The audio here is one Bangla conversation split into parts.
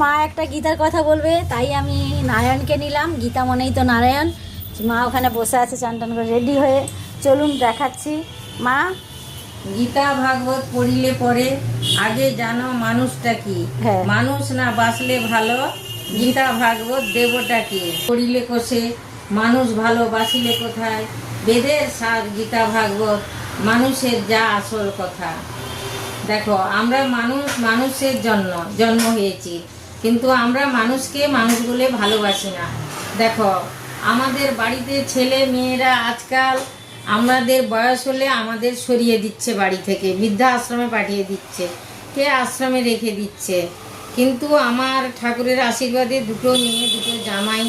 মা একটা গীতার কথা বলবে, তাই আমি নারায়ণকে নিলাম। গীতা মনেই তো নারায়ণ। মা ওখানে বসে আছে চান টান করে রেডি হয়ে। চলুন দেখাচ্ছি। মা, গীতা ভাগবত পড়িলে পরে আগে জানো মানুষটা কি। হ্যাঁ। মানুষ না বাঁচলে ভালো, গীতা ভাগবত দেবটা কি। পড়িলে কোষে মানুষ ভালো, বাঁচিলে কোথায়। বেদের সার গীতা ভাগবত, মানুষের যা আসল কথা। দেখো, আমরা মানুষ, মানুষের জন্ম হয়েছি, কিন্তু আমরা মানুষকে মানুষ বলে ভালোবাসি না। দেখো, আমাদের বাড়িতে ছেলে মেয়েরা আজকাল আমাদের বয়স হলে আমাদের সরিয়ে দিচ্ছে, বাড়ি থেকে বৃদ্ধা আশ্রমে পাঠিয়ে দিচ্ছে, কে আশ্রমে রেখে দিচ্ছে। কিন্তু আমার ঠাকুরের আশীর্বাদে দুটো মেয়ে, দুটো জামাই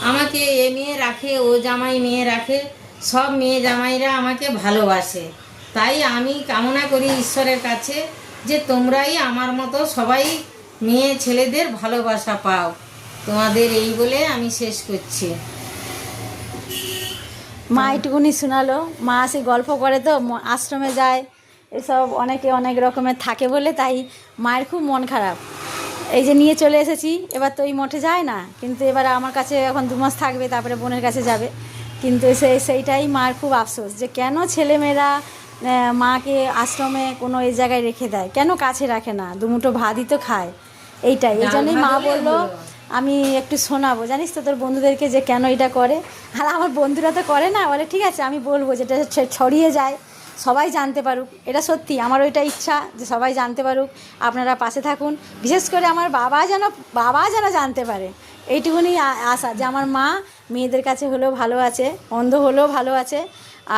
আমাকে, এ মেয়ে রাখে, ও জামাই মেয়ে রাখে, সব মেয়ে জামাইরা আমাকে ভালোবাসে। তাই আমি কামনা করি ঈশ্বরের কাছে যে তোমরাই আমার মতো সবাই মেয়ে ছেলেদের ভালোবাসা পাও। তোমাদের এই বলে আমি শেষ করছি। মা একটুকুনি শোনালো। মা সে গল্প করে তো, আশ্রমে যায়, এসব অনেকে অনেক রকমের থাকে বলে, তাই মায়ের খুব মন খারাপ। এই যে নিয়ে চলে এসেছি, এবার তো ওই মঠে যায় না, কিন্তু এবার আমার কাছে এখন 2 মাস থাকবে, তারপরে বোনের কাছে যাবে। কিন্তু সেইটাই মার খুব আফসোস যে কেন ছেলেমেয়েরা মাকে আশ্রমে কোনো এই জায়গায় রেখে দেয়, কেন কাছে রাখে না, দুমুঠো ভাতই তো খায়। এইটাই, এই জন্যই মা বললো আমি একটু শোনাবো, জানিস তো তোর বন্ধুদেরকে যে কেন এটা করে। আর আমার বন্ধুরা তো করে না, বলে ঠিক আছে আমি বলবো, যেটা ছড়িয়ে যায়, সবাই জানতে পারুক। এটা সত্যি আমার ওইটা ইচ্ছা যে সবাই জানতে পারুক, আপনারা পাশে থাকুন। বিশেষ করে আমার বাবা যেন জানতে পারে, এইটুকুনি আশা যে আমার মা মেয়েদের কাছে হলেও ভালো আছে, অন্ধ হলেও ভালো আছে।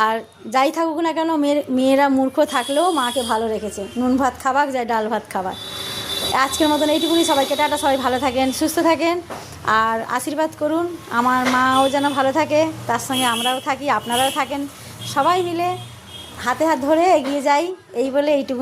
আর যাই থাকুক না কেন, মেয়েরা মূর্খ থাকলেও মাকে ভালো রেখেছে। নুন ভাত খাবার যায়, ডাল ভাত খাবার। আজকের মতন এইটুকুনি। সবাইকে টাটা। সবাই ভালো থাকেন, সুস্থ থাকেন, আর আশীর্বাদ করুন আমার মাও যেন ভালো থাকে, তার সঙ্গে আমরাও থাকি, আপনারাও থাকেন, সবাই মিলে হাতে হাত ধরে এগিয়ে যাই, এই বলে এইটুকু।